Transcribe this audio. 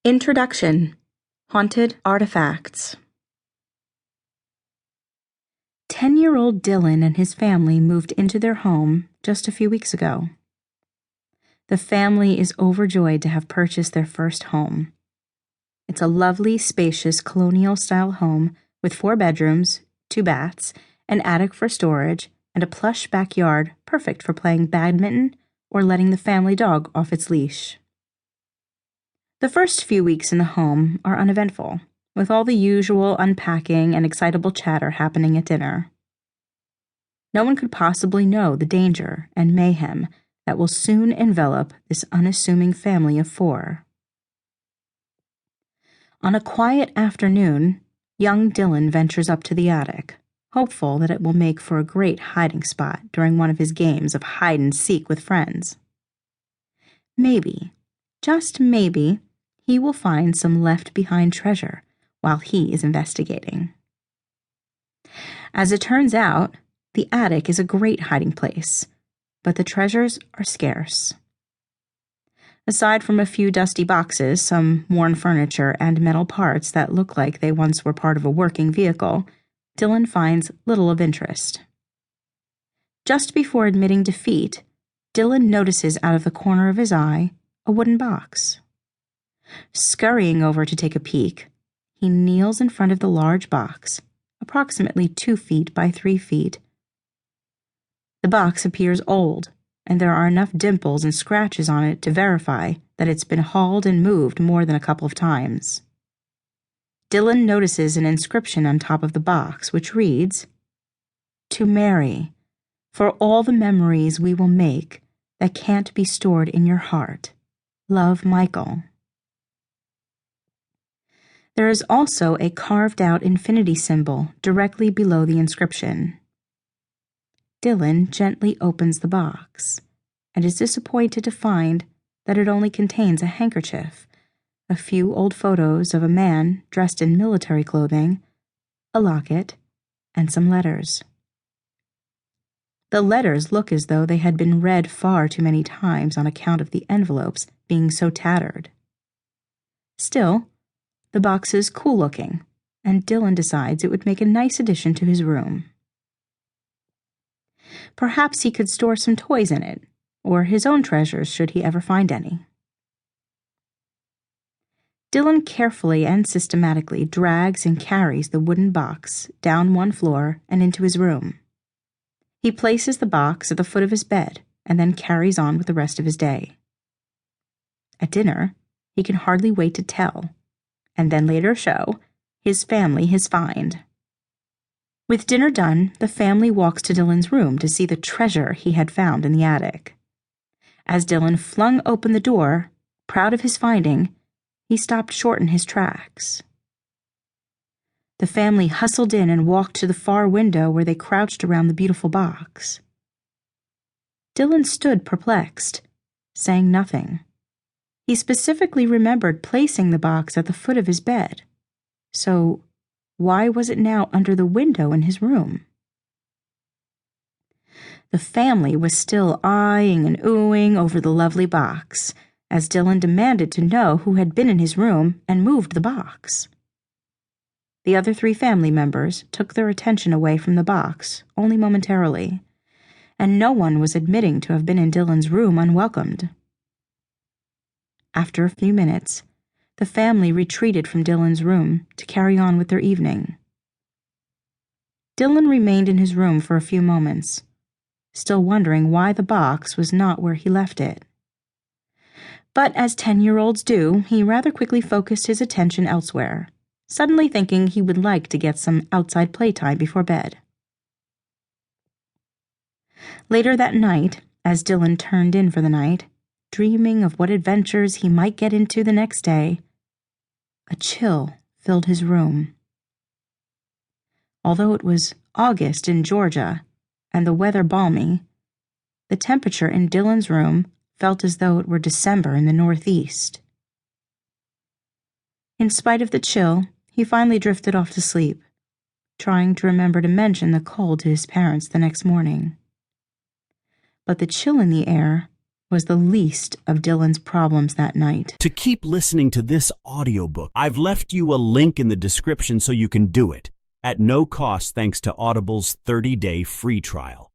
Introduction: Haunted Artifacts. 10-year-old Dylan and his family moved into their home just a few weeks ago. The family is overjoyed to have purchased their first home. It's a lovely, spacious, colonial-style home with 4 bedrooms, 2 baths, an attic for storage, and a plush backyard perfect for playing badminton or letting the family dog off its leash. The first few weeks in the home are uneventful, with all the usual unpacking and excitable chatter happening at dinner. No one could possibly know the danger and mayhem that will soon envelop this unassuming family of 4. On a quiet afternoon, young Dylan ventures up to the attic, hopeful that it will make for a great hiding spot during one of his games of hide-and-seek with friends. Maybe, just maybe, he will find some left-behind treasure while he is investigating. As it turns out, the attic is a great hiding place, but the treasures are scarce. Aside from a few dusty boxes, some worn furniture, and metal parts that look like they once were part of a working vehicle, Dylan finds little of interest. Just before admitting defeat, Dylan notices out of the corner of his eye a wooden box. Scurrying over to take a peek, he kneels in front of the large box, approximately 2 feet by 3 feet. The box appears old, and there are enough dimples and scratches on it to verify that it's been hauled and moved more than a couple of times. Dylan notices an inscription on top of the box, which reads, "To Mary, for all the memories we will make that can't be stored in your heart. Love, Michael." There is also a carved-out infinity symbol directly below the inscription. Dylan gently opens the box and is disappointed to find that it only contains a handkerchief, a few old photos of a man dressed in military clothing, a locket, and some letters. The letters look as though they had been read far too many times on account of the envelopes being so tattered. Still, the box is cool-looking, and Dylan decides it would make a nice addition to his room. Perhaps he could store some toys in it, or his own treasures should he ever find any. Dylan carefully and systematically drags and carries the wooden box down one floor and into his room. He places the box at the foot of his bed and then carries on with the rest of his day. At dinner, he can hardly wait to tell, and then later show, his family his find. With dinner done, the family walks to Dylan's room to see the treasure he had found in the attic. As Dylan flung open the door, proud of his finding, he stopped short in his tracks. The family hustled in and walked to the far window where they crouched around the beautiful box. Dylan stood perplexed, saying nothing. He specifically remembered placing the box at the foot of his bed. So, why was it now under the window in his room? The family was still eyeing and oohing over the lovely box, as Dylan demanded to know who had been in his room and moved the box. The other 3 family members took their attention away from the box only momentarily, and no one was admitting to have been in Dylan's room unwelcomed. After a few minutes, the family retreated from Dylan's room to carry on with their evening. Dylan remained in his room for a few moments, still wondering why the box was not where he left it. But as 10-year-olds do, he rather quickly focused his attention elsewhere, suddenly thinking he would like to get some outside playtime before bed. Later that night, as Dylan turned in for the night, dreaming of what adventures he might get into the next day, a chill filled his room. Although it was August in Georgia and the weather balmy, the temperature in Dylan's room felt as though it were December in the Northeast. In spite of the chill, he finally drifted off to sleep, trying to remember to mention the cold to his parents the next morning. But the chill in the air was the least of Dylan's problems that night. To keep listening to this audiobook, I've left you a link in the description so you can do it, at no cost thanks to Audible's 30-day free trial.